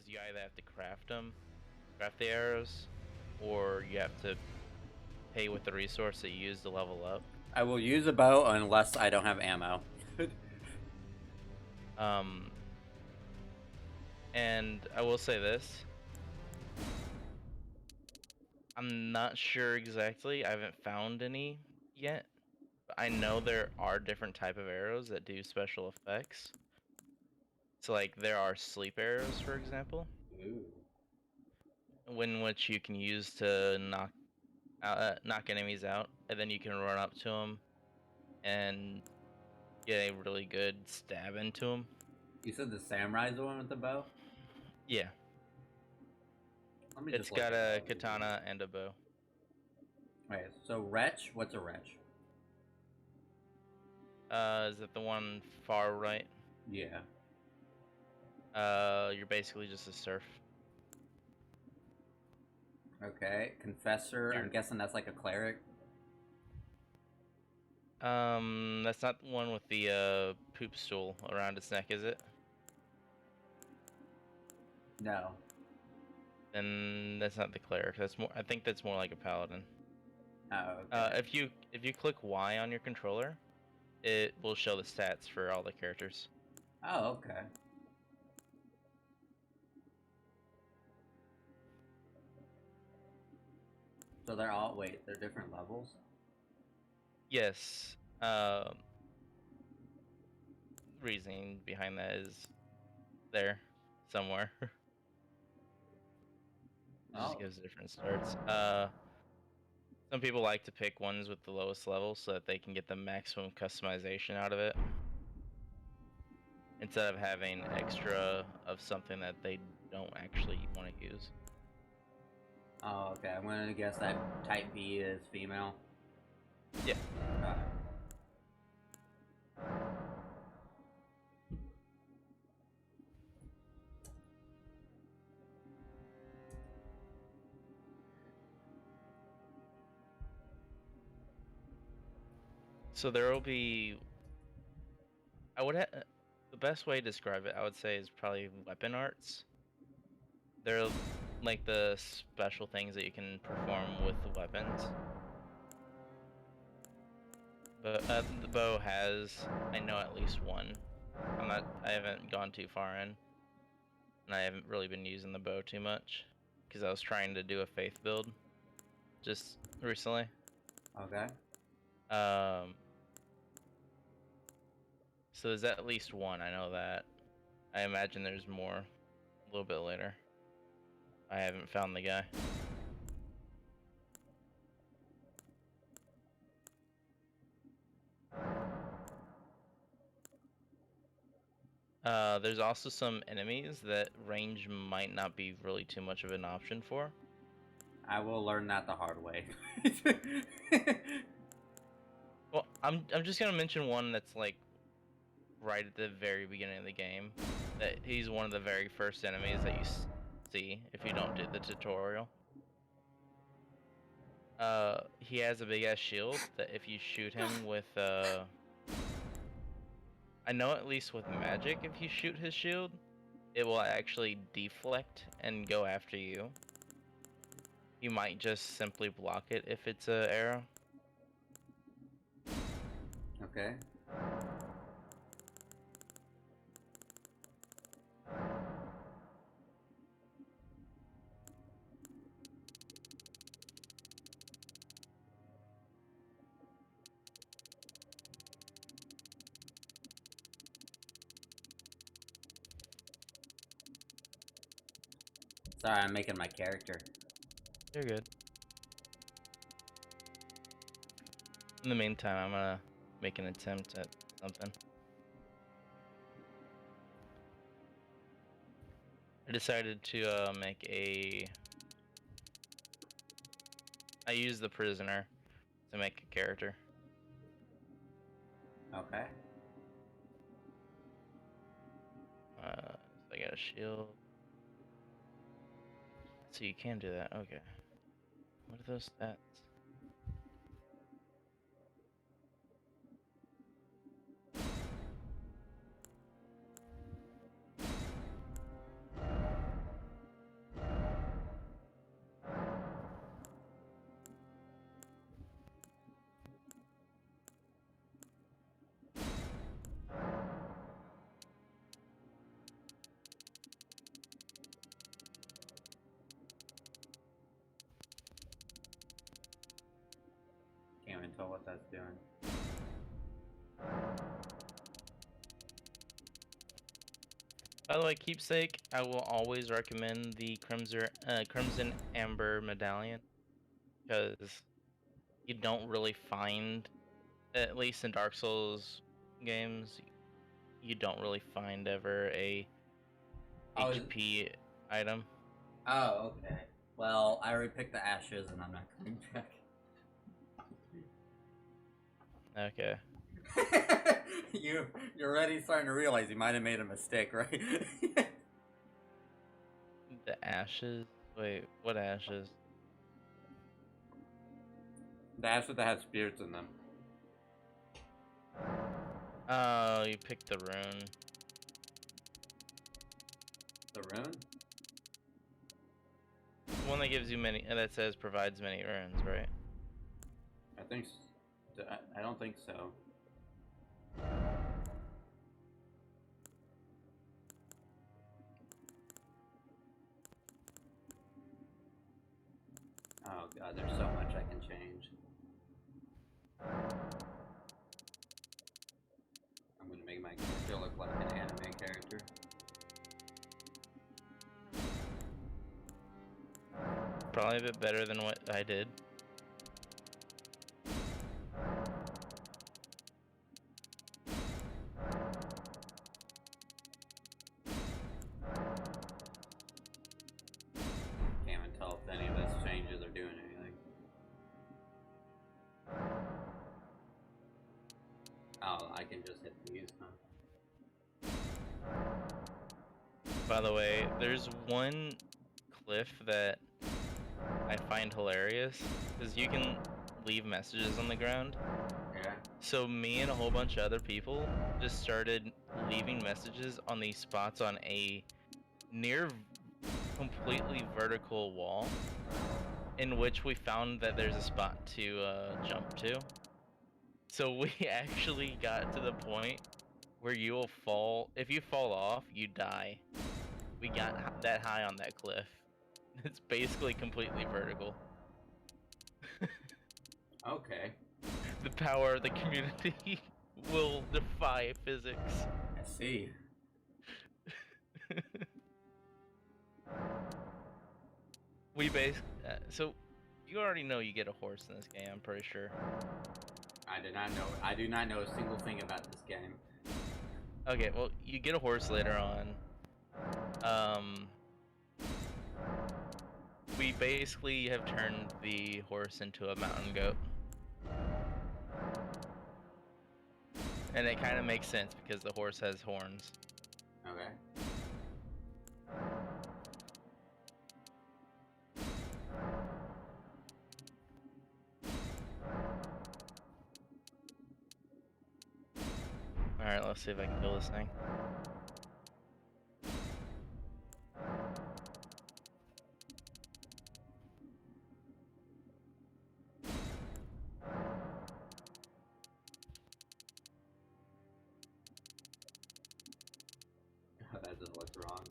you either have to craft the arrows, or you have to pay with the resource that you use to level up. I will use a bow unless I don't have ammo. Um, and I will say this. I'm not sure exactly. I haven't found any yet. But I know there are different type of arrows that do special effects. So like there are sleep arrows, for example, Ooh. which you can use to knock enemies out, and then you can run up to them and get a really good stab into them. You said the samurai's the one with the bow? Yeah, Let me it's just look got at a all these. katana and a bow. Wait, so wretch? What's a wretch? Is that the one far right? Yeah. You're basically just a serf. Okay. Confessor. I'm You're guessing that's like a cleric. That's not the one with the poop stool around its neck, is it? No. Then that's not the cleric. That's more. I think that's more like a paladin. Oh, okay. If you click Y on your controller, it will show the stats for all the characters. Oh, okay. So they're all they're different levels? Yes. Reasoning behind that is there somewhere. It just Oh. gives different starts. Some people like to pick ones with the lowest level so that they can get the maximum customization out of it, instead of having extra of something that they don't actually want to use. Oh, okay. I'm gonna guess that type B is female. Yeah. Got it. So there will be. The best way to describe it, I would say, is probably weapon arts. They're like the special things that you can perform with the weapons. But the bow has, I know, at least one. I haven't gone too far in, and I haven't really been using the bow too much because I was trying to do a faith build just recently. Okay. Um, so there's at least one. I know that. I imagine there's more a little bit later. I haven't found the guy. There's also some enemies that range might not be really too much of an option for. I will learn that the hard way. Well, I'm just gonna mention one that's like right at the very beginning of the game. That he's one of the very first enemies that you see if you don't do the tutorial. He has a big ass shield that if you shoot him with I know at least with magic, if you shoot his shield, it will actually deflect and go after you. You might just simply block it if it's an arrow. Okay. Sorry, I'm making my character. You're good. In the meantime, I'm gonna make an attempt at something. I decided to make a. I used the prisoner to make a character. Okay. So I got a shield. So you can do that. Okay. What are those stats? even tell what that's doing. By the way, keepsake, I will always recommend the Crimson Amber Medallion, because you don't really find, at least in Dark Souls games, you don't really find ever a HP item. Oh, okay. Well, I already picked the ashes and I'm not coming back. Okay. You're already starting to realize you might have made a mistake, right? The ashes? Wait, what ashes? The ashes that have spirits in them. Oh, you picked the rune. The rune? The one that gives you many, that says provides many runes, right? I think. I don't think so. Oh god, there's so much I can change. I'm gonna make my character look like an anime character. Probably a bit better than what I did. Can't even tell if any of those changes are doing anything. Oh, I can just hit these, huh? By the way, there's one cliff that I find hilarious, because you can leave messages on the ground. Yeah. So me and a whole bunch of other people just started leaving messages on these spots on a near completely vertical wall, in which we found that there's a spot to jump to. So we actually got to the point where you will fall. If you fall off, you die. We got that high on that cliff. It's basically completely vertical. Okay. The power of the community will defy physics. I see. We basically, so you already know you get a horse in this game, I'm pretty sure. I did not know. I do not know a single thing about this game. Okay, well, you get a horse later on. We basically have turned the horse into a mountain goat. And it kind of makes sense because the horse has horns. Okay. Alright, let's see if I can kill this thing. That just looks wrong.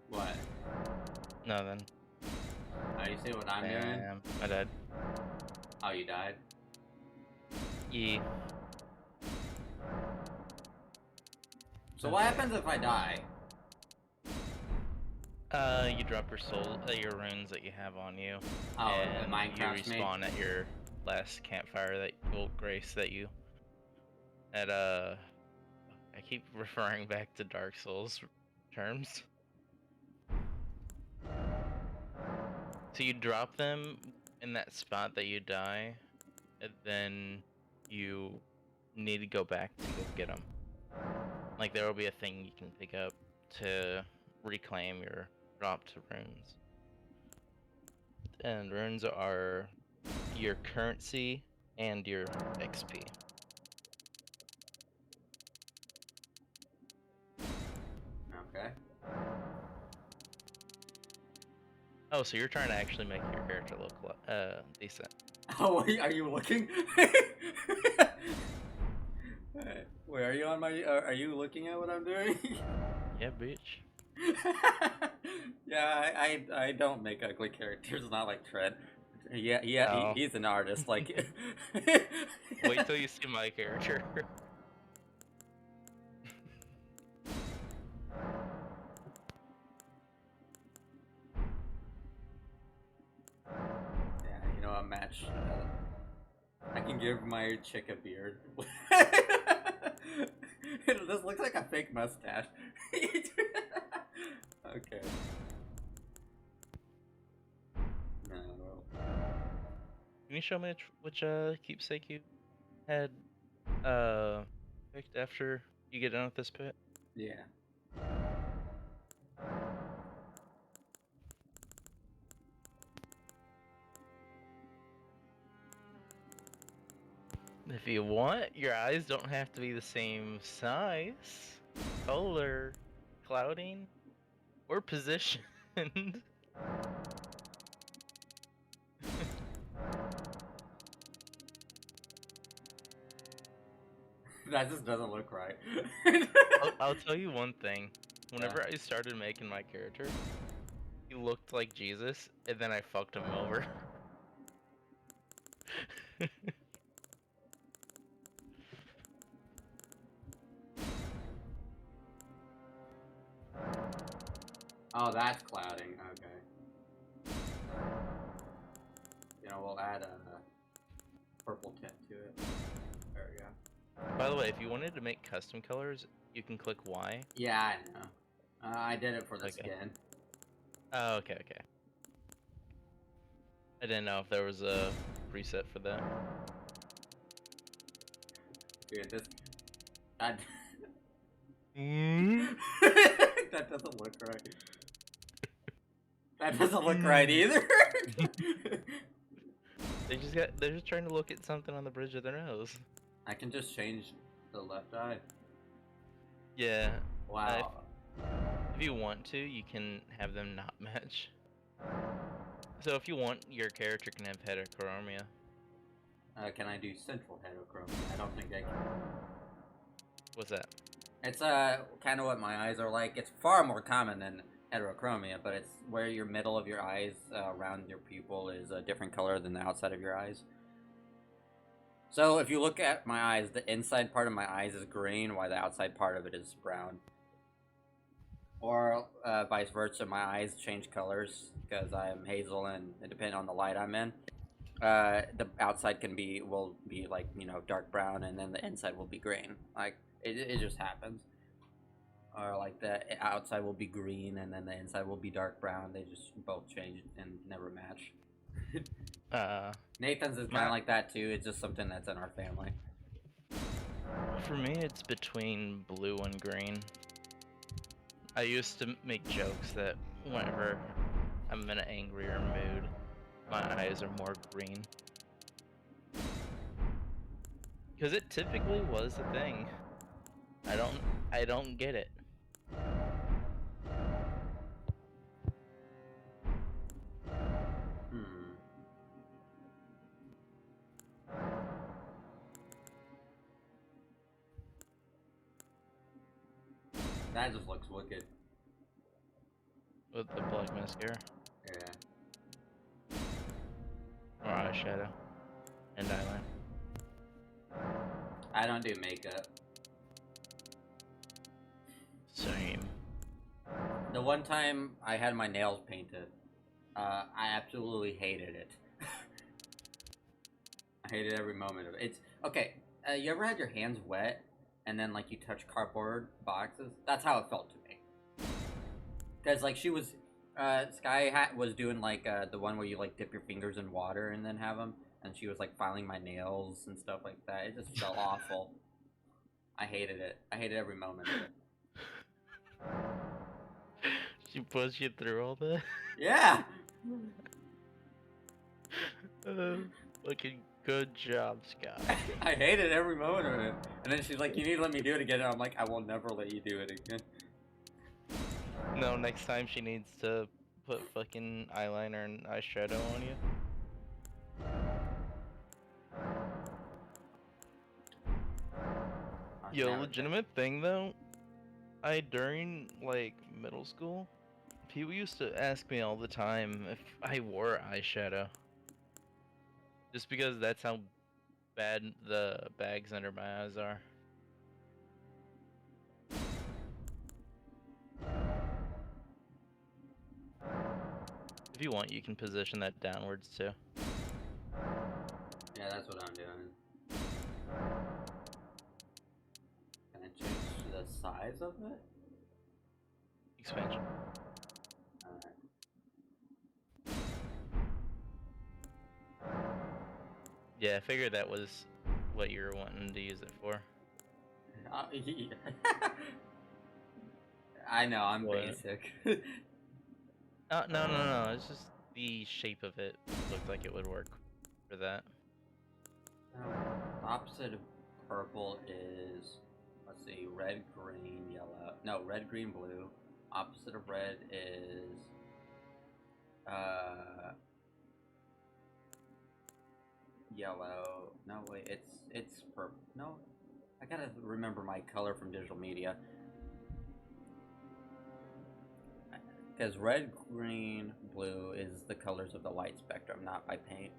What? Nothing. Oh, you see what I'm doing? Damn, I died. Oh, you died? Yeah. So what happens if I die? You drop your soul, your runes that you have on you, Oh, and the Minecraft you respawn at your last campfire that will grace that you. At I keep referring back to Dark Souls terms. So you drop them in that spot that you die, and then you need to go back to go get them. Like there will be a thing you can pick up to reclaim your dropped runes. And runes are your currency and your XP. Oh, so you're trying to actually make your character look decent. Oh, are you looking? Wait, are you on my? Are you looking at what I'm doing? Yeah, bitch. Yeah, I don't make ugly characters. Not like Tread. Yeah, Oh. he's an artist. Like, Wait till you see my character. Yeah, you know, a match. I can give my chick a beard. This looks like a fake mustache. Okay. No. Can you show me which keepsake you had picked after you get done with this pit? Yeah. If you want, your eyes don't have to be the same size, color, clouding, or positioned. That just doesn't look right. I'll tell you one thing. Whenever I started making my character, he looked like Jesus, and then I fucked him over. Oh, that's clouding. Okay. You know, we'll add a purple tint to it. There we go. By the way, if you wanted to make custom colors, you can click Y. Yeah, I know. I did it for the skin. Oh, okay. I didn't know if there was a preset for that. Dude, this... That... Mm? That doesn't look right. That doesn't look right either. They're just trying to look at something on the bridge of their nose. I can just change the left eye. Yeah. Wow. If you want to, you can have them not match. So if you want, your character can have heterochromia. Can I do central heterochromia? I don't think I can. What's that? It's kind of what my eyes are like. It's far more common than heterochromia, but it's where your middle of your eyes, around your pupil, is a different color than the outside of your eyes. So if you look at my eyes, the inside part of my eyes is green, while the outside part of it is brown. Or vice versa, my eyes change colors because I am hazel, and depending on the light I'm in, the outside will be like, you know, dark brown, and then the inside will be green. Like it just happens. Or like the outside will be green, and then the inside will be dark brown. They just both change and never match. Nathan's is kind of like that too. It's just something that's in our family. For me, it's between blue and green. I used to make jokes that whenever I'm in an angrier mood, my eyes are more green. Because it typically was a thing. I don't get it. That just looks wicked. With the black mascara? Yeah. Or eyeshadow. And eyeliner. I don't do makeup. Same. The one time I had my nails painted, I absolutely hated it. I hated every moment of it. It's okay. You ever had your hands wet and then like you touch cardboard boxes? That's how it felt to me. Because like she was, Sky was doing like the one where you like dip your fingers in water and then have them, and she was like filing my nails and stuff like that. It just felt awful. I hated it. I hated every moment of it. She pushed you through all that? Yeah! Looking good job, Sky. I hated every moment of it. And then she's like, you need to let me do it again. And I'm like, I will never let you do it again. No, next time she needs to put fucking eyeliner and eyeshadow on you? Yo, legitimate thing though, during like middle school, people used to ask me all the time if I wore eyeshadow. Just because that's how bad the bags under my eyes are. If you want, you can position that downwards too. Yeah, that's what I'm doing. Can I change the size of it? Expansion. Alright. Yeah, I figured that was what you were wanting to use it for. I know, I'm What? basic. No. It's just the shape of it looked like it would work for that. Opposite of purple is, let's see, red, green, yellow. No, red, green, blue. Opposite of red is, yellow. No, wait, it's purple. No, I gotta remember my color from digital media. Because red, green, blue is the colors of the light spectrum, not by paint.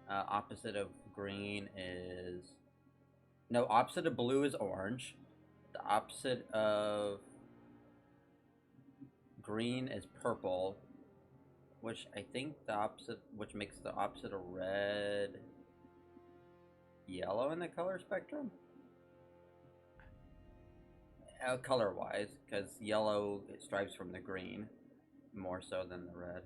Opposite of green is... No, opposite of blue is orange. The opposite of green is purple. Which I think which makes the opposite of red... yellow in the color spectrum? Color-wise, because yellow, it strives from the green. More so than the red.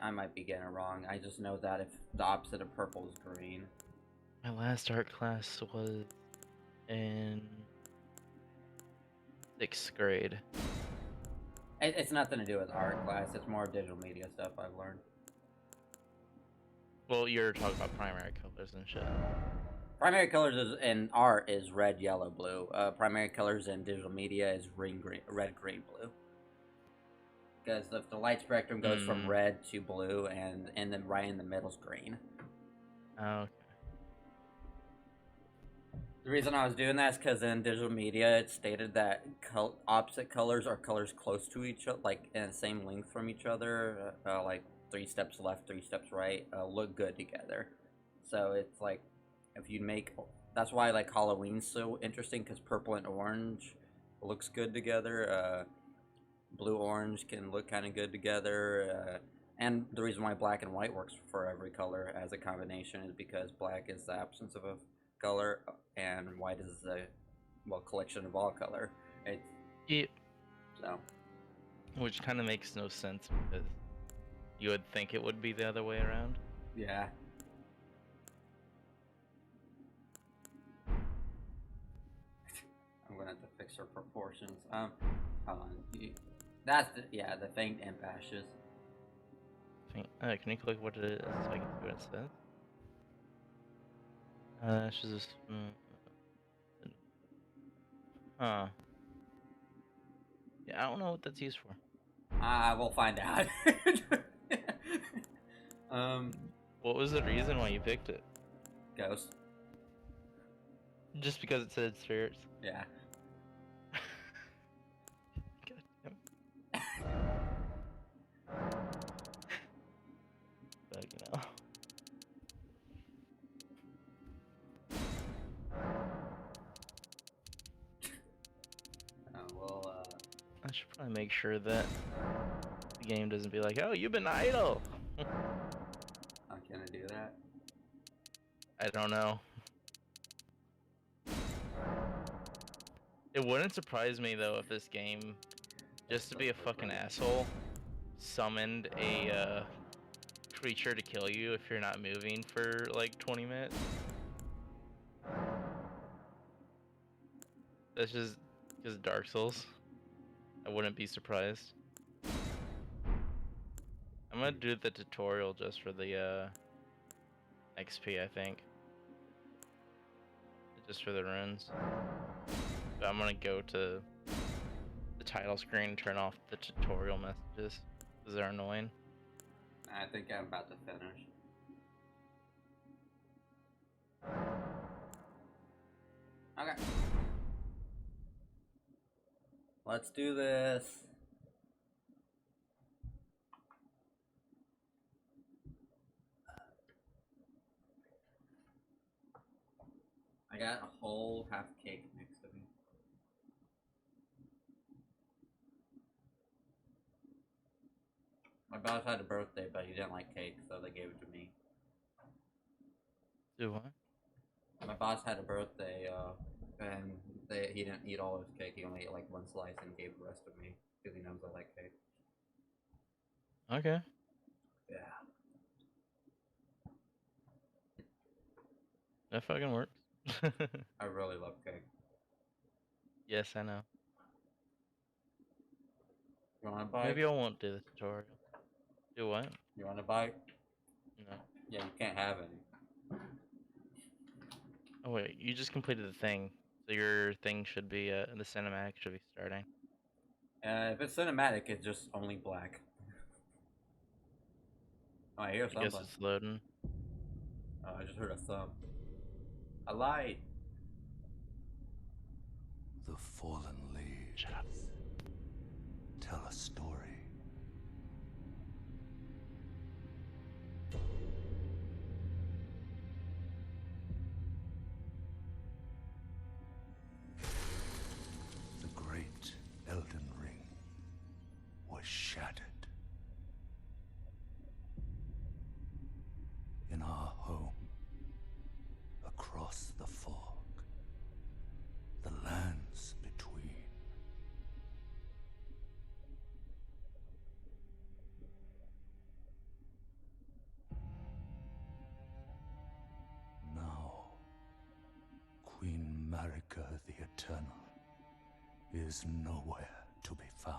I might be getting it wrong. I just know that if the opposite of purple is green. My last art class was in 6th grade. It's nothing to do with art class. It's more digital media stuff I've learned. Well, you're talking about primary colors and shit. Primary colors in art is red, yellow, blue. Primary colors in digital media is red, green, blue. Because if the light spectrum goes from red to blue, and then right in the middle's green. Oh, okay. The reason I was doing that is because in digital media, it stated that opposite colors are colors close to each other, like in the same length from each other, like 3 steps left, 3 steps right, look good together. So it's like, if you make... That's why I like Halloween's so interesting, because purple and orange looks good together. Blue-orange can look kind of good together, and the reason why black and white works for every color as a combination is because black is the absence of a color, and white is the, well, collection of all color. So. Which kind of makes no sense, because you would think it would be the other way around. Yeah. I'm gonna have to fix her proportions. Hold on. That's the faint imp ashes. Can you click what it is so I can see what it says? Ashes is... Huh. Yeah, I don't know what that's used for. We'll find out. What was the reason why you picked it? Ghost. Just because it said spirits? Yeah. God damn. Fucking hell. I should probably make sure that the game doesn't be like, oh, you've been idle. How can I do that? I don't know. It wouldn't surprise me though if this game, just to be a fucking asshole, summoned a creature to kill you if you're not moving for like 20 minutes. That's just because Dark Souls. I wouldn't be surprised. I'm gonna do the tutorial just for the XP, I think. Just for the runes. But I'm gonna go to the title screen, turn off the tutorial messages because they're annoying. I think I'm about to finish. Okay. Let's do this. I got a whole half cake next to me. My boss had a birthday, but he didn't like cake, so they gave it to me. Do what? My boss had a birthday, and he didn't eat all his cake. He only ate like one slice and gave the rest to me because he knows I like cake. Okay. Yeah. That fucking works. I really love cake. Yes, I know. You want a bite? Maybe I won't do the tutorial. Do what? You want a bite? No. Yeah, you can't have any. Oh wait, you just completed the thing, so your thing should be the cinematic should be starting. If it's cinematic, it's just only black. Oh, I hear I guess something. it's loading. Oh, I just heard a thump. A light. The fallen leaves Shut up. tell a story. The great Elden Ring was shattered. In our home, across the fog, the lands between. Now, Queen Marika the Eternal is nowhere to be found.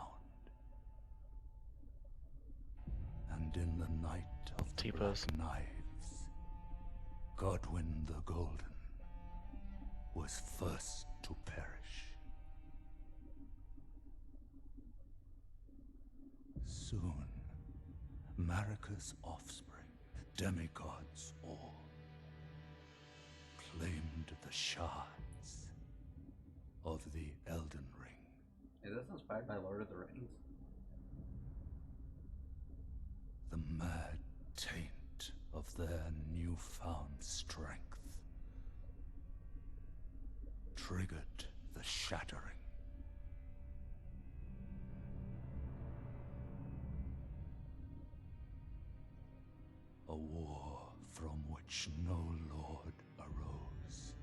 And in the night of the T-pose. Black Knives, Godwyn the Golden was first to perish. Soon, Marika's offspring, demigods all, claimed the shards of the Elden Ring. Is this inspired by Lord of the Rings? The mad taint of their newfound strength triggered the shattering. A war from which no lord arose.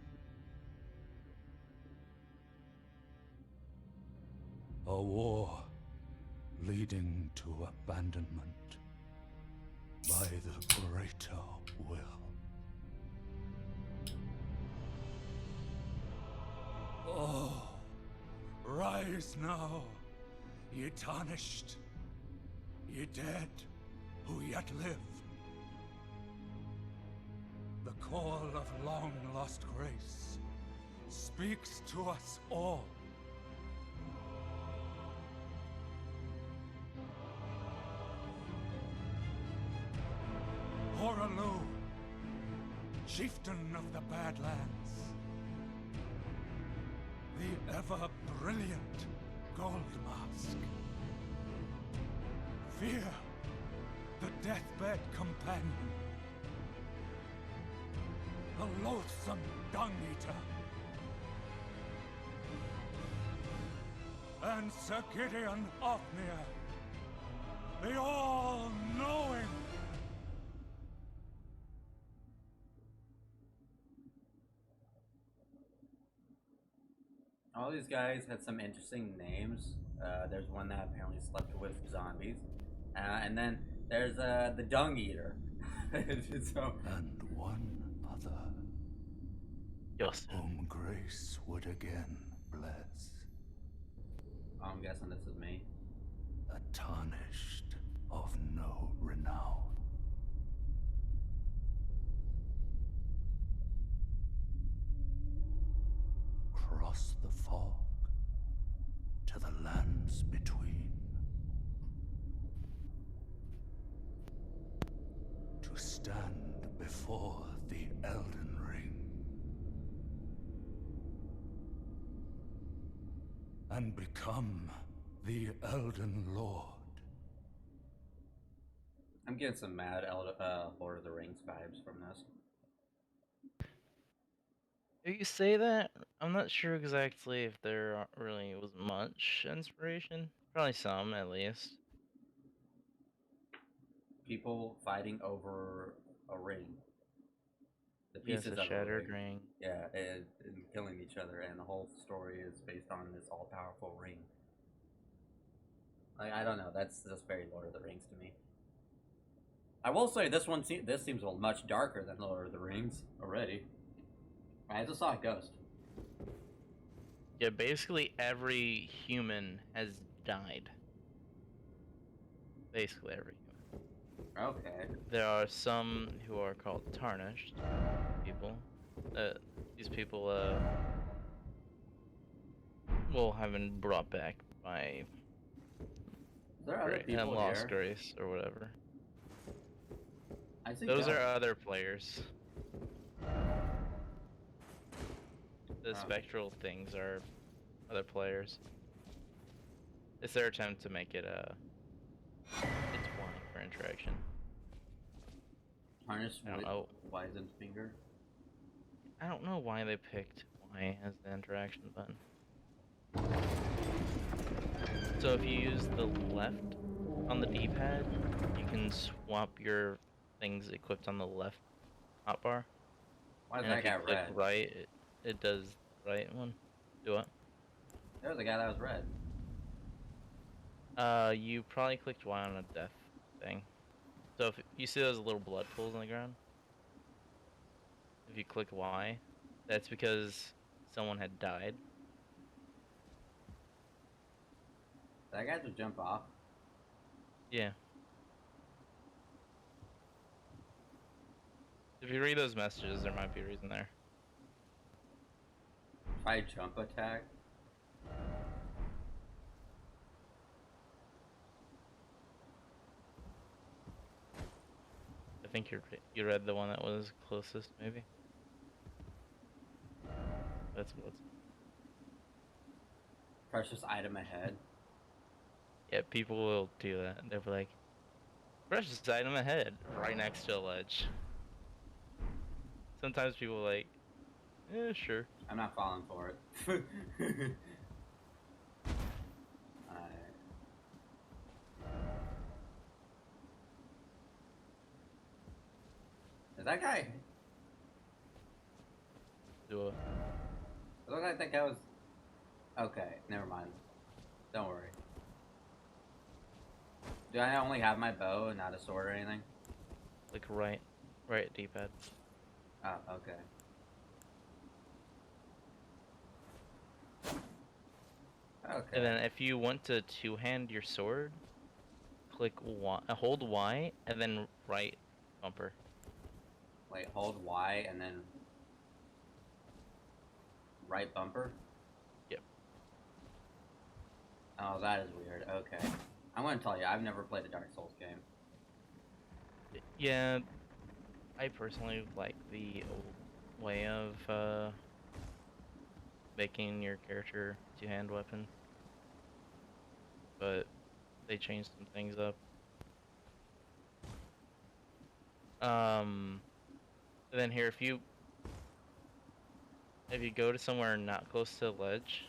A war leading to abandonment by the greater will. Oh, rise now, ye tarnished, ye dead who yet live. The call of long-lost grace speaks to us all. Horalu, chieftain of the Badlands, the ever-brilliant Gold Mask. Fear, the deathbed companion, the loathsome dung-eater, and Sir Gideon Ofnir, the all-knowing. All these guys had some interesting names. There's one that apparently slept with zombies. And then there's the Dung Eater. So, And one other, Yes. whom grace would again bless. I'm guessing this is me. A tarnished of no renown. Cross the fog to to the lands between. To stand before the Elden Ring. And become the Elden Lord. I'm getting some mad Lord of the Rings vibes from this. If you say that, I'm not sure exactly if there really was much inspiration. Probably some, at least. People fighting over a ring. The Yes, pieces a of a shattered ring. ring. Yeah, and killing each other, and the whole story is based on this all-powerful ring. Like, I don't know, that's just very Lord of the Rings to me. I will say this seems much darker than Lord of the Rings already. I just saw a ghost. Yeah, basically every human has died. Basically every human. Okay. There are some who are called tarnished people. These people, well, have been brought back by Is there other people lost here? grace or whatever. I see Those ghosts. are other players. The Oh. spectral things are other players. It's their attempt to make it intertwined for interaction. Harness I don't with know. Wizened finger. I don't know why they picked Y as the interaction button. So if you use the left on the D-pad, you can swap your things equipped on the left hotbar. Why is And that if you guy click red? right, it does the right one. Do what? There was a guy that was red. You probably clicked Y on a death thing. So if you see those little blood pools on the ground, if you click Y, that's because someone had died. That guy just jump off. Yeah. If you read those messages, there might be a reason there. Try jump attack. I think you read the one that was closest, maybe. That's what's. Precious item ahead. Yeah, people will do that. They'll be like, precious item ahead, right next to a ledge. Sometimes people are like, yeah, sure. I'm not falling for it. Alright. Is that guy? Do a. It looked like that guy was. Okay, never mind. Don't worry. Do I only have my bow and not a sword or anything? Like right D-pad. Oh, okay. Okay. And then if you want to two-hand your sword, click Y, hold Y, and then right bumper. Wait, hold Y and then right bumper? Yep. Oh, that is weird. Okay. I'm gonna tell you, I've never played a Dark Souls game. Yeah, I personally like the old way of making your character two-hand weapon, but they changed some things up. And then here, if you go to somewhere not close to the ledge,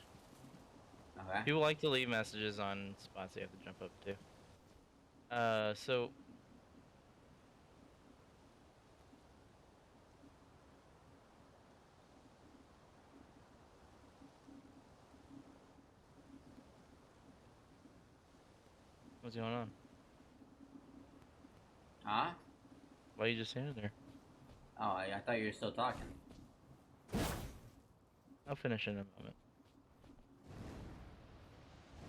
Okay. people like to leave messages on spots you have to jump up to. So what's going on? Huh? Why are you just standing there? Oh, I thought you were still talking. I'll finish in a moment.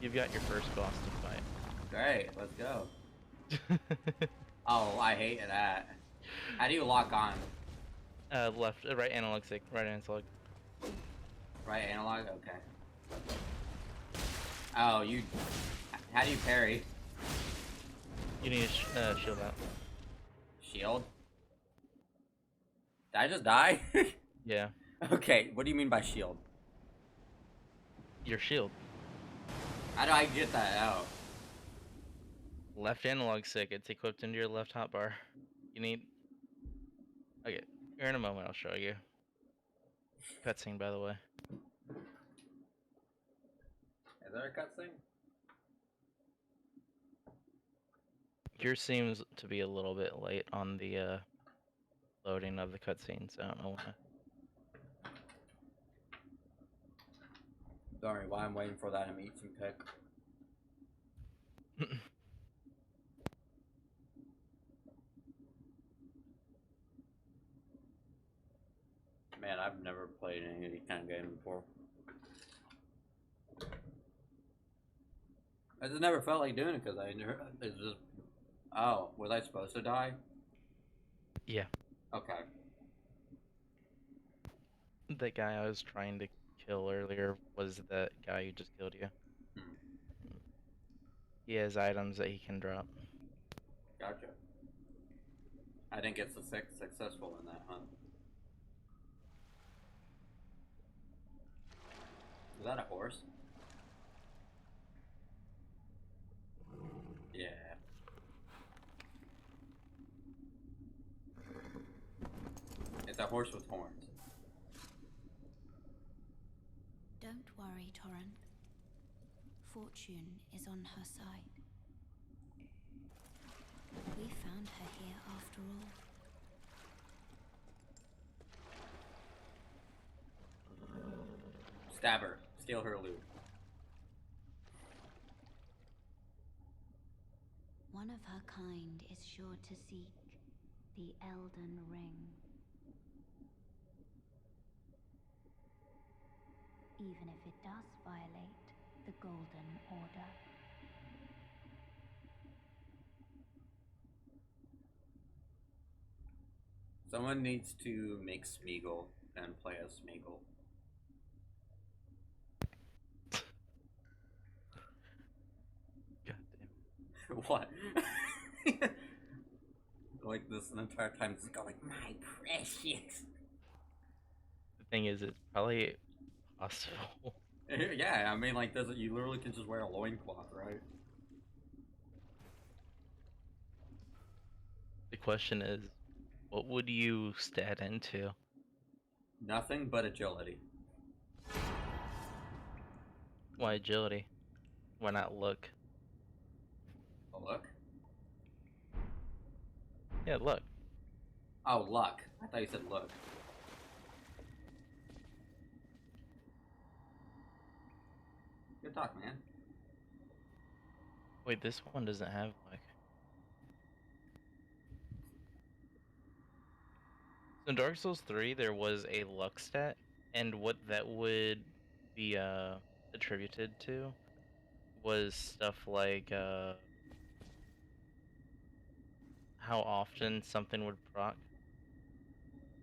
You've got your first boss to fight. Great, let's go. Oh, I hate that. How do you lock on? Left, right analog stick, right analog. Right analog? Okay. Oh, you. How do you parry? You need to shield out. Shield? Did I just die? Yeah. Okay, what do you mean by shield? Your shield. How do I get that out? Left analog stick. It's equipped into your left hotbar. You need. Okay. Here in a moment, I'll show you. Cutscene, by the way. Is there a cutscene? Yours seems to be a little bit late on the loading of the cutscenes. I don't know why. Don't worry, while I'm waiting for that, I'm eating some cake. Man, I've never played any of these kind of games before. I just never felt like doing it because I never. It's just. Oh, was I supposed to die? Yeah. Okay. The guy I was trying to kill earlier was that guy who just killed you. Hmm. He has items that he can drop. Gotcha. I didn't get successful in that hunt. Is that a horse? Yeah. It's a horse with horns. Don't worry, Torrent. Fortune is on her side. We found her here after all. Stab her. Steal her loot. One of her kind is sure to seek the Elden Ring. Even if it does violate the Golden Order. Someone needs to make Smeagol and play as Smeagol. God damn. What? Like this an entire time just going, my precious. The thing is, it's probably possible. Yeah, I mean, like, you literally can just wear a loincloth, right? The question is, what would you stat into? Nothing but agility. Why agility? Why not look? Oh, look. Yeah, look. Oh, luck. I thought you said look. Good talk, man. Wait, this one doesn't have like. So in Dark Souls 3, there was a luck stat, and what that would be attributed to was stuff like how often something would proc.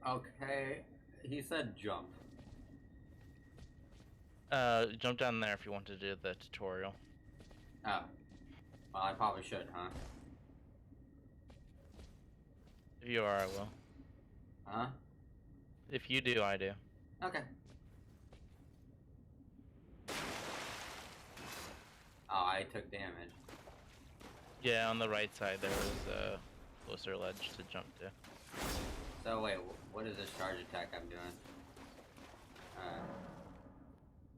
Okay. He said jump. Jump down there if you want to do the tutorial. Oh. Well, I probably should, huh? If you are, I will. Huh? If you do, I do. Okay. Oh, I took damage. Yeah, on the right side there was a closer ledge to jump to. So wait, what is this charge attack I'm doing?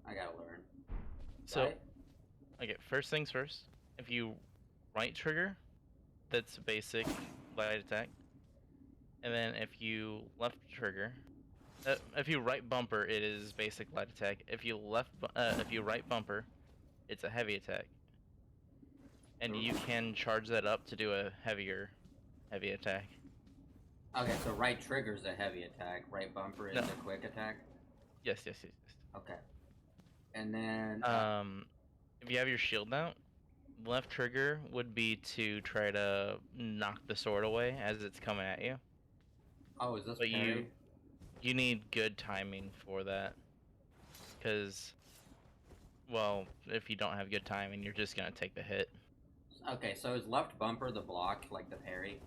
I gotta learn. So, Right? okay, first things first. If you right trigger, that's basic light attack. And then if you left trigger, if you right bumper, it is basic light attack. If you right bumper, it's a heavy attack. And you can charge that up to do a heavy attack. Okay, so right trigger's a heavy attack, right bumper is No. a quick attack? Yes. Okay. And then... If you have your shield out, left trigger would be to try to knock the sword away as it's coming at you. oh, is this But parry? you need good timing for that, because Well, if you don't have good timing, you're just gonna take the hit. Okay, so is left bumper the block, like the parry?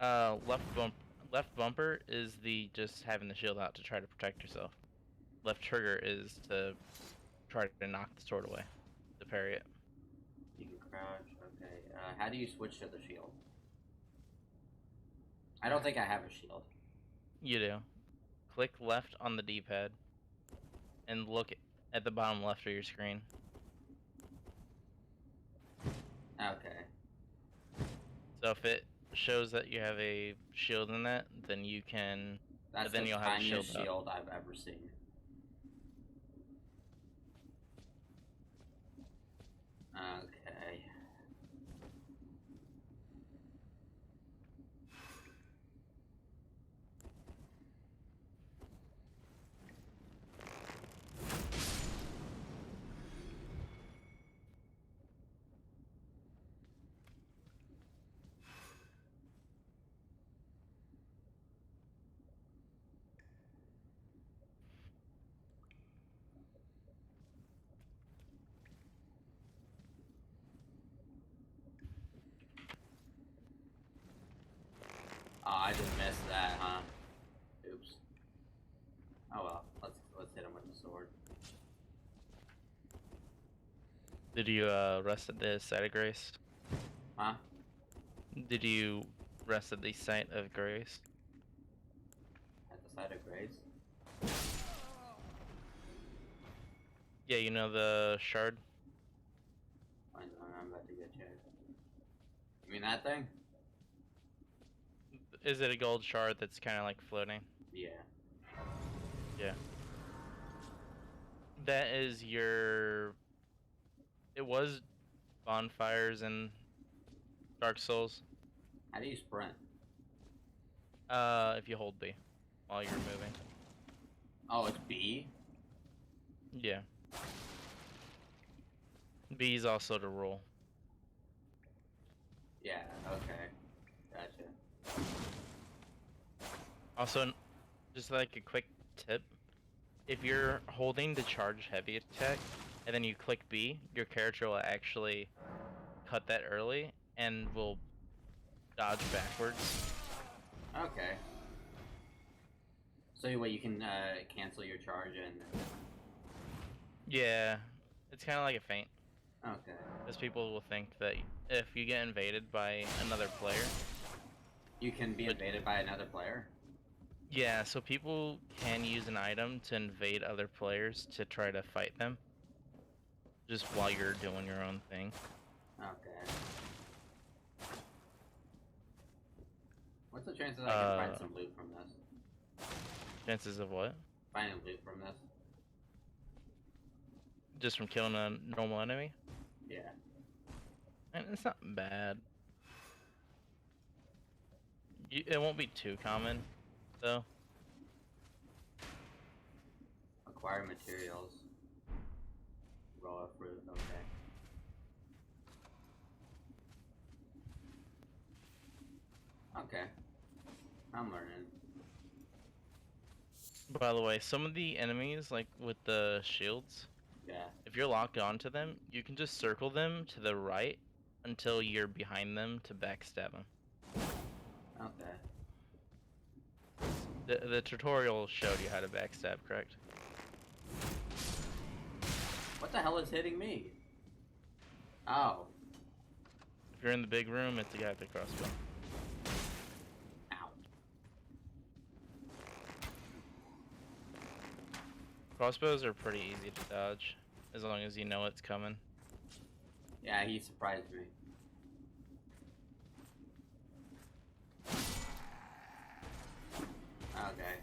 Left bumper is the just having the shield out to try to protect yourself. Left trigger is to try to knock the sword away, to parry it. You can crouch. Okay. How do you switch to the shield? I don't think I have a shield. You do. Click left on the D-pad and look at the bottom left of your screen. Okay. So if it shows that you have a shield in that, then you can. That's then the you'll have a tiniest shield shield I've ever seen. Okay. Oh, I just missed that, huh? Oops. Oh well, let's hit him with the sword. Did you rest at the site of grace? Huh? Did you rest at the site of grace? At the side of grace? Yeah, you know the shard? I'm about to get checked. You mean that thing? Is it a gold shard that's kind of like floating? Yeah. Yeah. That is your. It was bonfires in Dark Souls. How do you sprint? If you hold B while you're moving. Oh, it's B? Yeah. B is also to roll. Yeah, okay. Gotcha. Also, just like a quick tip, if you're holding the charge heavy attack and then you click B, your character will actually cut that early and will dodge backwards. Okay. So what, you can cancel your charge and... Yeah, it's kind of like a feint. Okay. Because people will think that if you get invaded by another player... You can be invaded by another player? Yeah, so people can use an item to invade other players to try to fight them. Just while you're doing your own thing. Okay. What's the chances I can find some loot from this? Chances of what? Finding loot from this? Just from killing a normal enemy? Yeah. And it's not bad. It won't be too common, though. Acquire materials. Raw fruit, okay. Okay. I'm learning. By the way, some of the enemies, like with the shields, Yeah. if you're locked onto them, you can just circle them to the right until you're behind them to backstab them. Okay. The tutorial showed you how to backstab, correct? What the hell is hitting me? Oh. If you're in the big room, it's the guy with the crossbow. Ow. Crossbows are pretty easy to dodge, as long as you know it's coming. Yeah, he surprised me. Okay.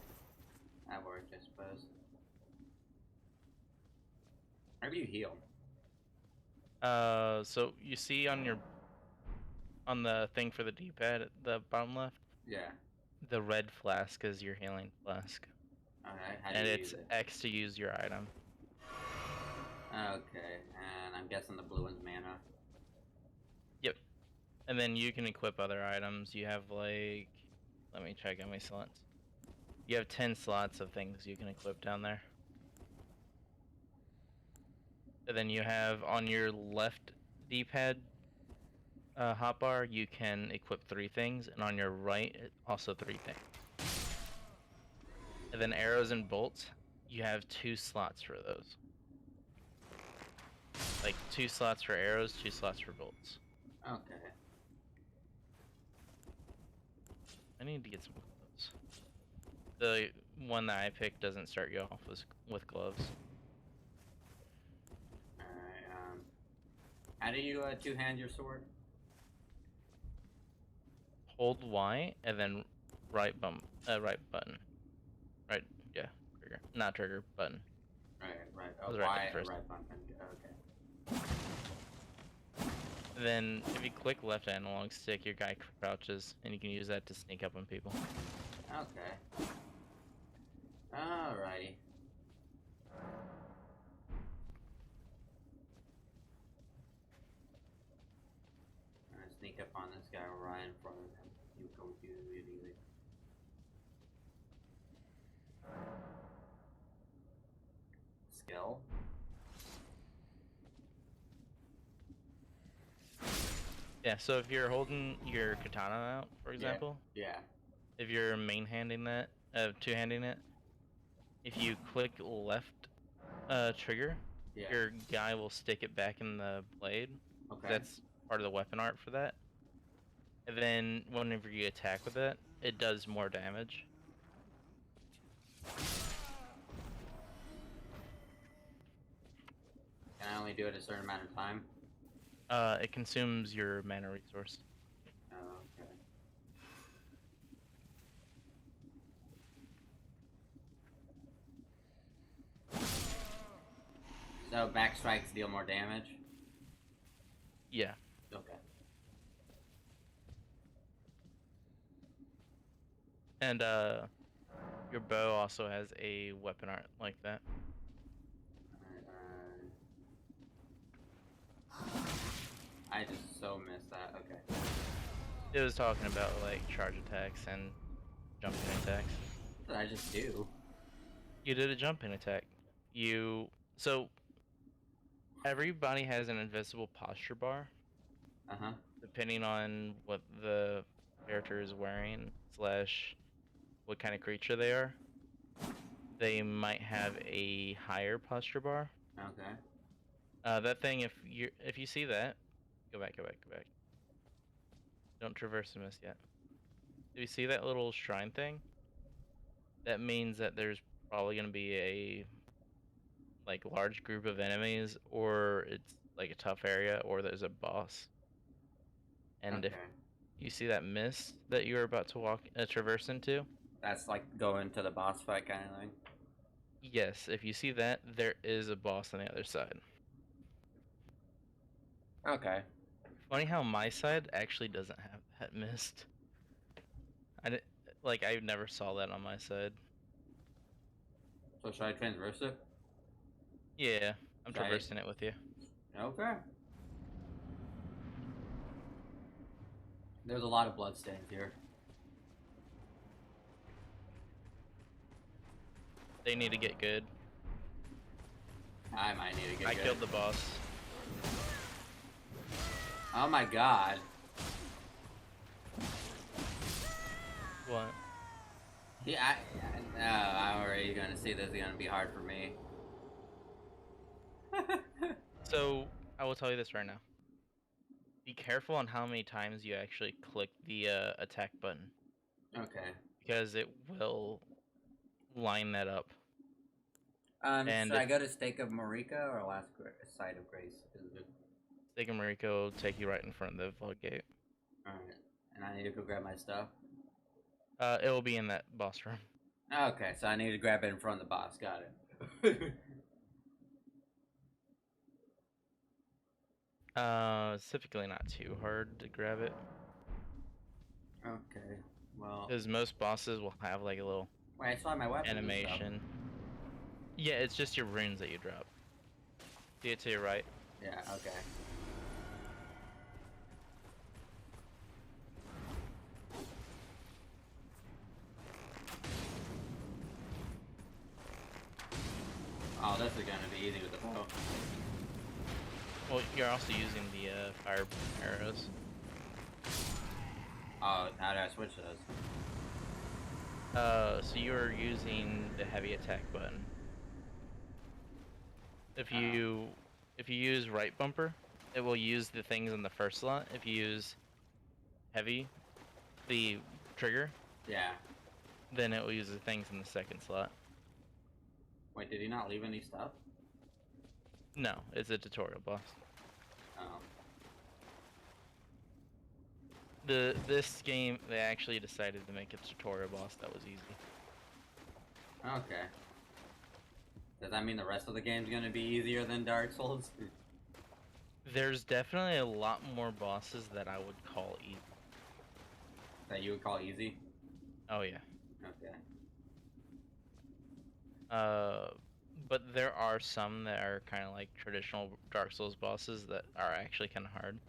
That worked, I suppose. How do you heal? So you see on the thing for the D-pad at the bottom left, Yeah. the red flask is your healing flask, Alright, how do and you it's use it? X to use your item. Okay, and I'm guessing the blue one's mana. Yep. And then you can equip other items. You have like, let me check how many slots. You have 10 slots of things you can equip down there. And then you have on your left D-pad hotbar, you can equip 3 things, and on your right, also 3 things. And then arrows and bolts, you have 2 slots for those. Like 2 slots for arrows, 2 slots for bolts. Okay. I need to get some gloves. The one that I picked doesn't start you off with gloves. Alright, how do you two-hand your sword? Hold Y and then right button. Right, yeah, trigger. Not trigger, button. Right. I Oh, was right Y, button first. right button. Okay. Then if you click left analog stick, your guy crouches, and you can use that to sneak up on people. Okay. Alrighty. I'm gonna sneak up on this guy right in front of him. You go immediately. Skill. Yeah, so if you're holding your katana out, for example, Yeah. if you're main-handing that, two-handing it, if you click left trigger, Yeah. your guy will stick it back in the blade. Okay. That's part of the weapon art for that. And then whenever you attack with it, it does more damage. Can I only do it a certain amount of time? It consumes your mana resource. Oh, okay. So back strikes deal more damage? Yeah. Okay. And your bow also has a weapon art like that. I just so missed that. Okay. It was talking about like charge attacks and jumping attacks. What did I just do? You did a jumping attack. So everybody has an invisible posture bar, Uh-huh. depending on what the character is wearing slash what kind of creature they are. They might have a higher posture bar. Okay. That thing, if you see that, go back. Don't traverse the mist yet. Do you see that little shrine thing? That means that there's probably gonna be a like large group of enemies, or it's like a tough area, or there's a boss. And if Okay. you see that mist that you're about to traverse into, That's like going to the boss fight kind of thing. yes, if you see that, there is a boss on the other side. Okay. Funny how my side actually doesn't have that mist. I never saw that on my side. So should I transverse it? Yeah, I'm Should I- traversing it with you. Okay. There's a lot of bloodstains here. They need to get good. I might need to get I good. killed the boss. Oh my god. What? Yeah, I'm already gonna see this is gonna be hard for me. So, I will tell you this right now. Be careful on how many times you actually click the attack button, Okay. because it will line that up. Should I go to Stake of Marika or Last Sight of Grace? Stake of Mariko will take you right in front of the vault gate. Alright. And I need to go grab my stuff? It will be in that boss room. Okay, so I need to grab it in front of the boss. Got it. Specifically not too hard to grab it, Okay. Well. because most bosses will have like a little Wait, I saw my weapon. animation. Yeah, it's just your runes that you drop. See it to your right. Yeah, okay. Oh, this is gonna be easy with the bow. Well, you're also using the fire arrows. Oh, how do I switch those? So you're using the heavy attack button. If Uh-oh. you use right bumper, it will use the things in the first slot. If you use heavy, the trigger, Yeah. then it will use the things in the second slot. Wait, did he not leave any stuff? No, it's a tutorial boss. Oh. This game, they actually decided to make a tutorial boss that was easy. Okay. Does that mean the rest of the game's gonna be easier than Dark Souls? There's definitely a lot more bosses that I would call easy. That you would call easy? Oh yeah. Okay. But there are some that are kind of like traditional Dark Souls bosses that are actually kind of hard.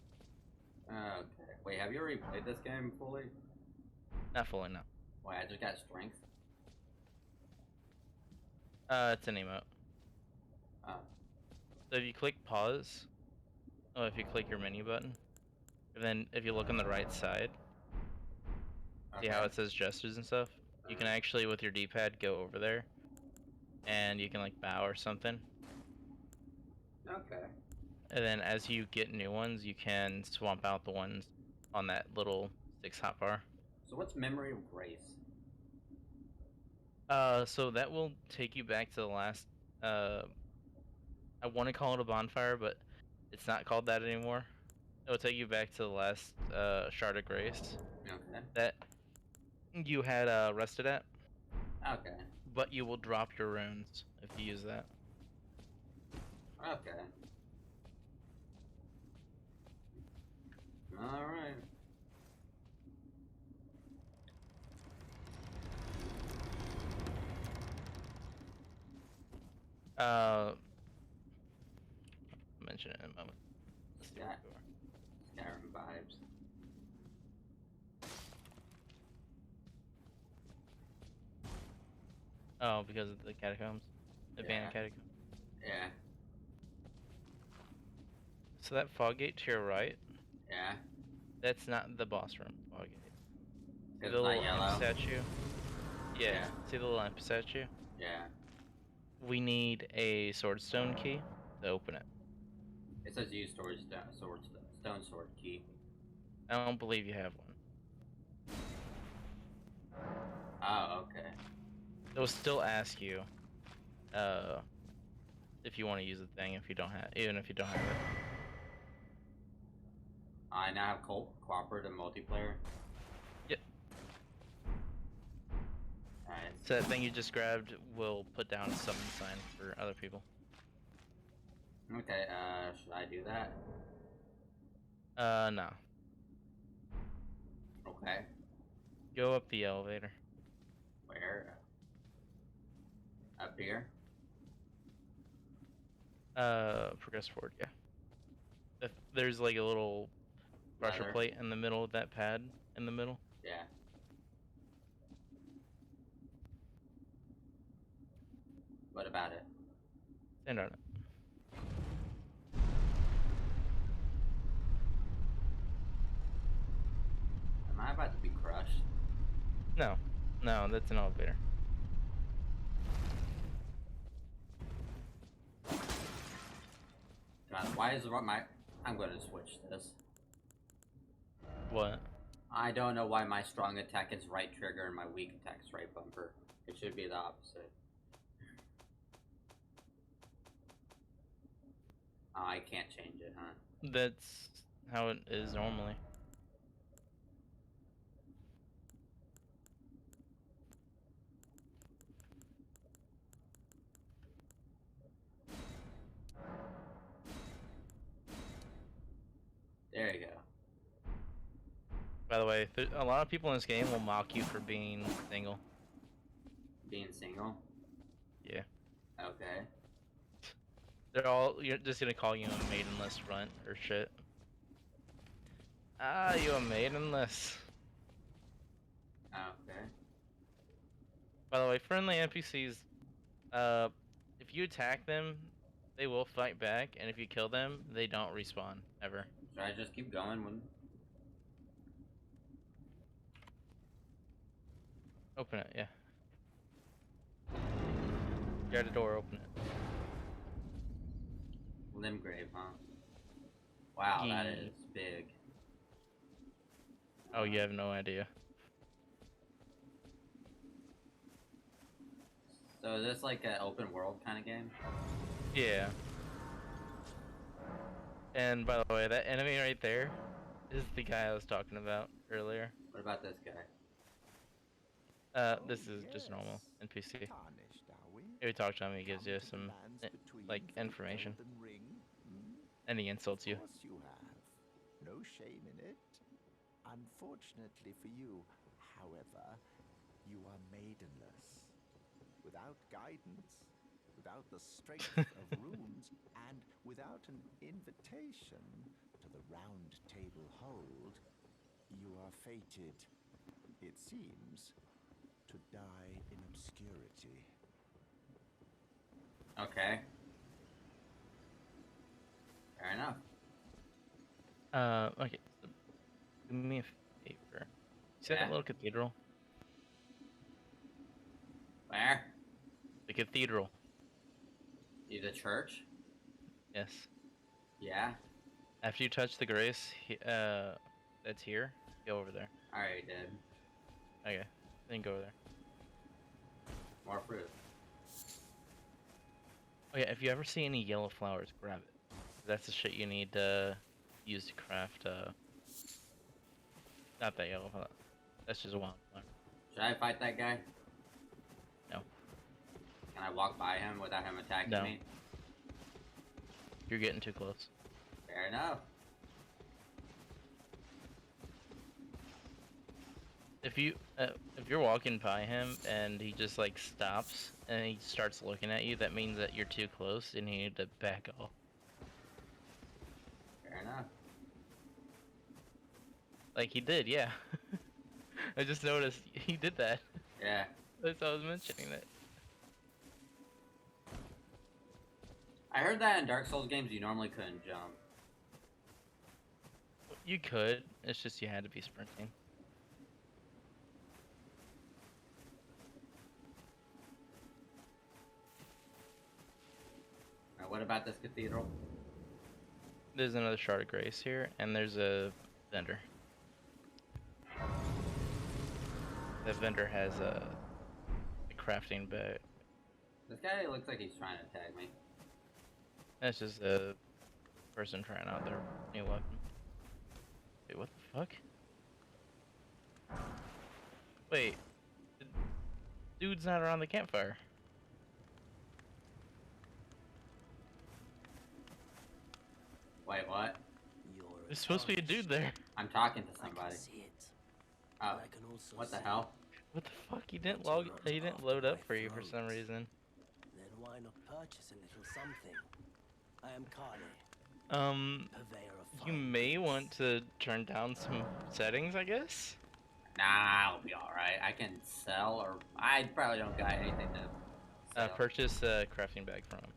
Okay. Wait, have you already played this game fully? Not fully, no. Wait, I just got strength? It's an emote. Oh. So if you click pause, if you click your menu button, and then if you look on the right side, see how it says gestures and stuff? You can actually, with your D-pad, go over there, and you can like bow or something. Okay. And then as you get new ones, you can swap out the ones on that little 6 hotbar. So what's Memory of Grace? So that will take you back to the last, I want to call it a bonfire, but it's not called that anymore. It will take you back to the last, Shard of Grace Okay. that you had, rested at, Okay. but you will drop your runes if you use that. Okay. Alright. I'll mention it in a moment. Let's see Yeah. where we are. Skyrim vibes. Oh, because of the catacombs? Abandoned Yeah. catacombs. Yeah. So that fog gate to your right, Yeah. that's not the boss room fog gate. See It's the not little yellow. imp statue? Yeah. Yeah. See the little imp statue? Yeah. We need a swordstone key to open it. It says use stone sword key. I don't believe you have one. Oh, okay. It will still ask you if you want to use the thing even if you don't have it. I now have cooperative multiplayer. Yep. Alright. So that thing you just grabbed will put down a summon sign for other people. Okay, should I do that? No. Okay. Go up the elevator. Where? Up here? Progress forward, yeah. There's like a little pressure Ladder? plate in the middle of that pad in the middle. Yeah. What about it? Stand on it. Am I about to be crushed? No, that's an elevator. God, why is I'm gonna switch this. What? I don't know why my strong attack is right trigger and my weak attack is right bumper. It should be the opposite. Oh, I can't change it, huh? That's how it is normally. There you go. By the way, a lot of people in this game will mock you for being single. Being single? Yeah. Okay. You're just gonna call you a maidenless runt or shit. Ah, you a maidenless. Okay. By the way, friendly NPCs, if you attack them, they will fight back, and if you kill them, they don't respawn ever. Should I just keep going when... Open it, yeah. You got a door, open it. Limgrave, huh? Wow, that Yeah. is big. Oh, you have no idea. So is this like an open world kind of game? Yeah. And by the way, that enemy right there is the guy I was talking about earlier. What about this guy? This is just normal NPC. Tarnished, are we? If you talk to him, he gives Come you to the some, lands between like, for the information. Elden Ring? Hmm? And he insults you. Of course you have. No shame in it. Unfortunately for you, however, you are maidenless. Without guidance, without the strength of runes, and without an invitation to the round table hold, you are fated, it seems, to die in obscurity. Okay. Fair enough. Okay. So do me a favor. See Yeah. that little cathedral? Where? The cathedral. You the church? Yes. Yeah. After you touch the grace, that's here. Go over there. I already did. Okay. Then go over there. More fruit. Oh yeah, if you ever see any yellow flowers, grab it. That's the shit you need to use to craft, not that yellow flower. That's just a wildflower. Should I fight that guy? No. Can I walk by him without him attacking No. me? You're getting too close. Fair enough. If you're walking by him and he just like stops and he starts looking at you, that means that you're too close and you need to back off. Fair enough. Like he did, yeah. I just noticed he did that. Yeah. That's why I was mentioning it. I heard that in Dark Souls games you normally couldn't jump. You could. It's just you had to be sprinting. Alright, what about this cathedral? There's another shard of grace here, and there's a vendor. That vendor has a crafting bag. This guy looks like he's trying to attack me. That's just a person trying out their new weapon. Wait, what the fuck? Wait, the dude's not around the campfire. Wait, what? There's supposed to be a dude there. I'm talking to I can somebody. see it. Oh, I can also what the see hell? What the fuck? He didn't log. He didn't load up for you for some reason. Then why not purchase a little something? I am Krawlie, purveyor of You fine may goods. want to turn down some settings, I guess. Nah, I'll be alright. I can sell, or I probably don't got anything to sell. Purchase a crafting bag from him.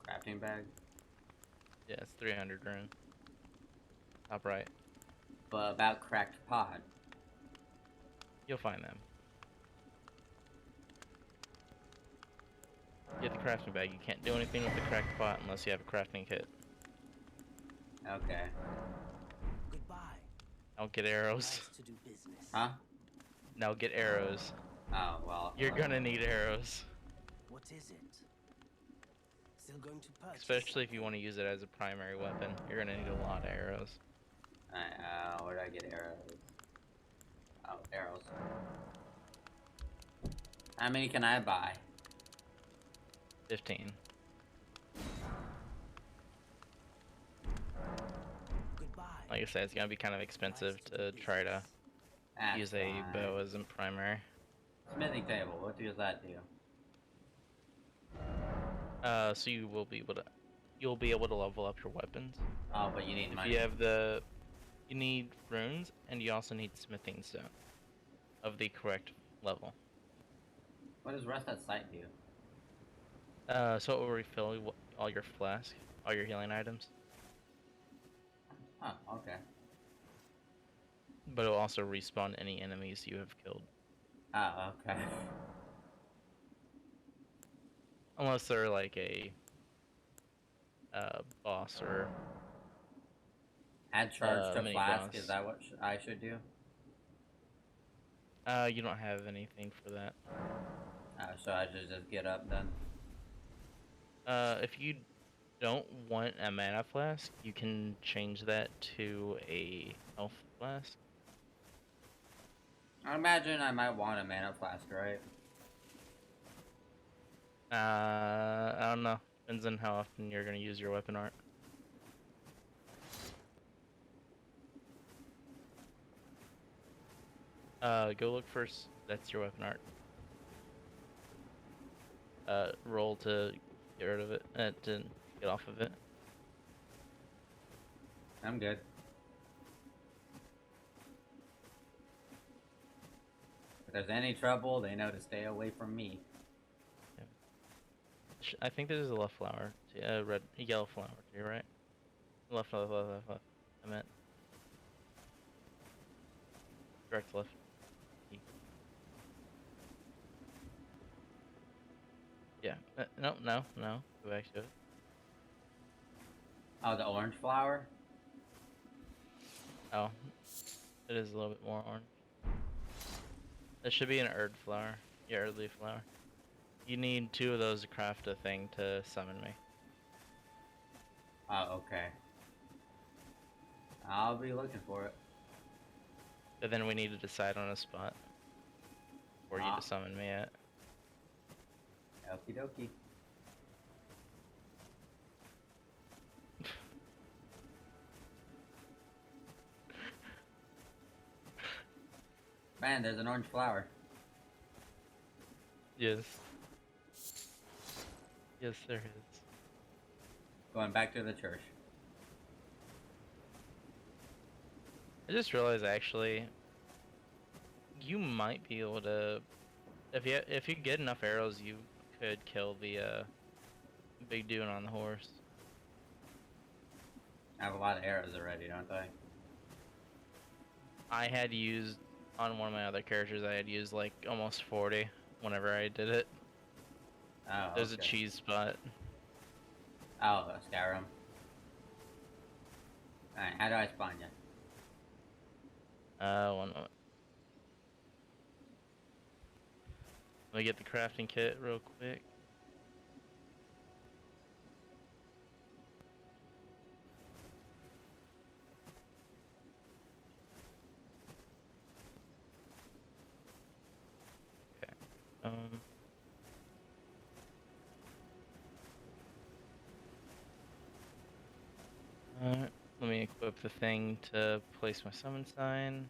Crafting bag. Yeah, it's 300 rune. Top right. But about cracked pod. You'll find them. Get the crafting bag. You can't do anything with the cracked pot unless you have a crafting kit. Okay. Goodbye. Now get arrows. Nice to do business. Huh? Now get arrows. Oh, well. You're gonna need arrows. What is it? Still going to purchase? Especially if you want to use it as a primary weapon. You're gonna need a lot of arrows. Where do I get arrows? Oh, arrows. How many can I buy? 15. Goodbye. Like I said, it's gonna be kind of expensive Nice do to try to That's use a fine. bow as a primary. Smithing table. What does that do? So you'll be able to level up your weapons. Oh, but you need If money. you have you need runes, and you also need smithing stone of the correct level. What does rest at sight do? So it will refill all your flask, all your healing items. Oh, okay. But it'll also respawn any enemies you have killed. Oh, okay. Unless they're like a boss or Add charge to mini flask, boss. is that what I should do? You don't have anything for that. So I should just get up then? If you don't want a mana flask, you can change that to a health flask. I imagine I might want a mana flask, right? I don't know. Depends on how often you're gonna use your weapon art. Go look first. That's your weapon art. Roll to get rid of it. To get off of it. I'm good. If there's any trouble, they know to stay away from me. I think there's a left flower. Yellow flower to your right. Left. I meant. Direct left. Yeah. No. Go back to it. Oh, the orange flower? Oh. It is a little bit more orange. It should be an Erd flower. Yeah, Erdly flower. You need 2 of those to craft a thing to summon me. Oh, okay. I'll be looking for it. But then we need to decide on a spot for you to summon me at. Okie dokie. Man, there's an orange flower. Yes. Yes, there is. Going back to the church. I just realized actually, you might be able to, if you get enough arrows, you could kill the big dude on the horse. I have a lot of arrows already, don't I? I had used on one of my other characters. I had used like almost 40 whenever I did it. Oh, There's a okay. cheese spot. Oh, Skyrim. Alright, how do I spawn you? One moment. Let me get the crafting kit real quick. Okay. Alright, let me equip the thing to place my summon sign.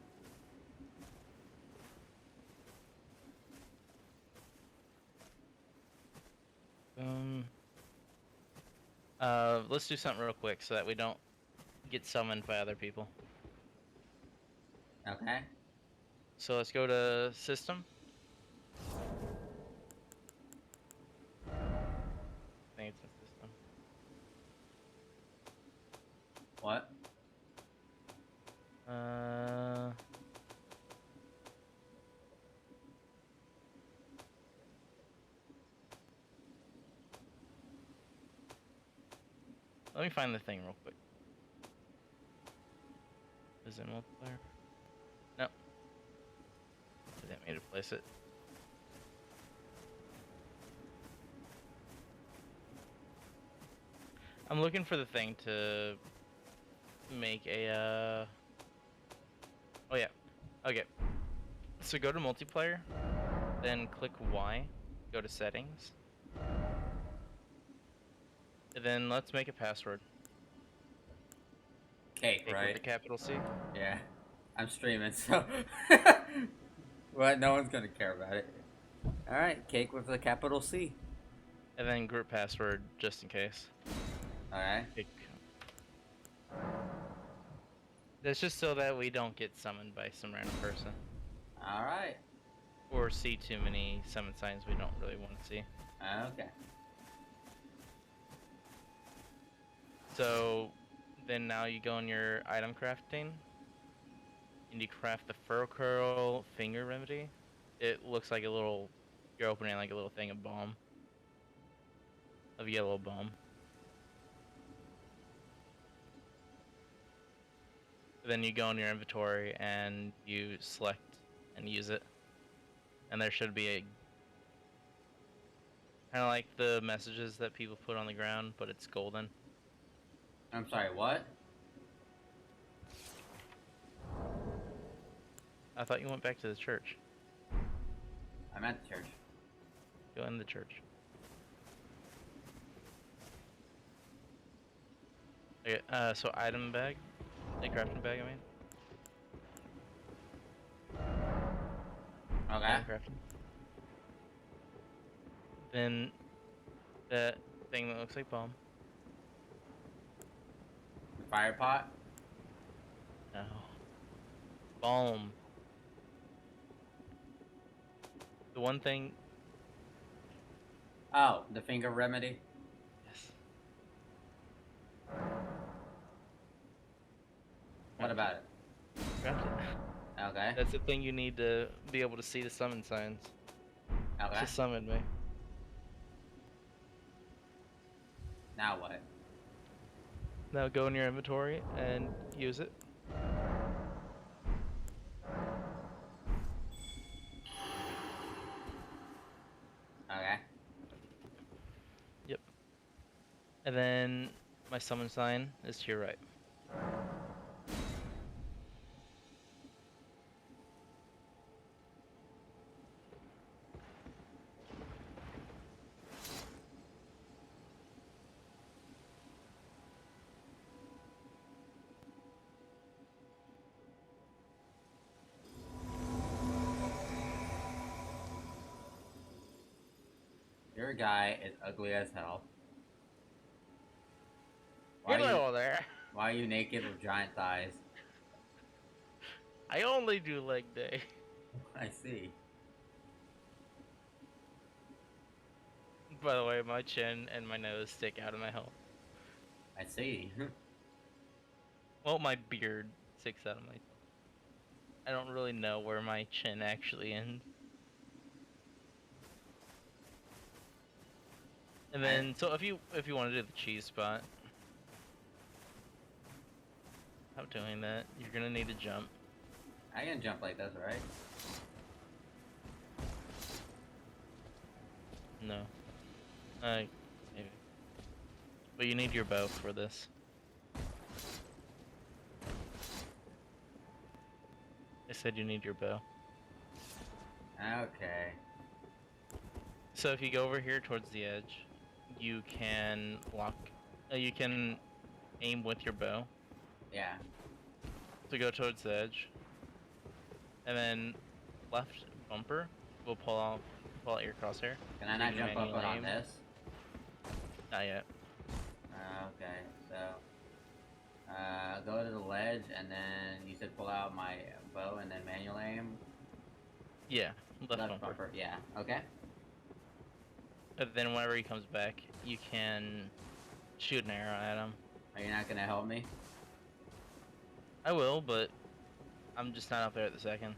Let's do something real quick so that we don't get summoned by other people. Okay. So let's go to system. I think it's in system. What? Let me find the thing real quick. Is it multiplayer? No. Did that me to place it? I'm looking for the thing to make a oh yeah. Okay. So go to multiplayer, then click Y, go to settings. And then let's make a password. Cake, Cake right? with a capital C. Yeah. I'm streaming, so... But no one's gonna care about it. Alright, cake with a capital C. And then group password just in case. Alright. That's just so that we don't get summoned by some random person. Alright. Or see too many summon signs we don't really want to see. Okay. So then now you go in your item crafting, and you craft the fur curl finger remedy. It looks like a little. You're opening like a little thing of balm, of yellow balm. Then you go in your inventory and you select and use it. And there should be a kind of like the messages that people put on the ground, but it's golden. I'm sorry, what? I thought you went back to the church. I'm at the church. Go in the church. Okay, so item bag, a crafting bag, I mean. Okay. Item crafting. Then that thing that looks like bomb. Fire pot? No. Balm. The one thing. Oh, the finger remedy? Yes. What about it? Craft it. Okay. That's the thing you need to be able to see the summon signs. Okay. To summon me. Now what? Now go in your inventory and use it. Okay. Yep. And then my summon sign is to your right. Your guy is ugly as hell. Why Hello there. Why are you naked with giant thighs? I only do leg day. I see. By the way, my chin and my nose stick out of my helmet. I see. Well, my beard sticks out of my. I don't really know where my chin actually ends. And then, so if you want to do the cheese spot, without doing that, you're gonna need to jump. I can jump like this, right? No. Maybe. But you need your bow for this. I said you need your bow. Okay. So if you go over here towards the edge, you can lock. You can aim with your bow. Yeah. So go towards the edge, and then left bumper will pull out your crosshair. Can I not You jump up manually on aim. this? Not yet. Okay, so go to the ledge, and then you said pull out my bow, and then manual aim. Yeah, left bumper. Yeah. Okay. And then whenever he comes back, you can shoot an arrow at him. Are you not gonna help me? I will, but I'm just not up there at the second.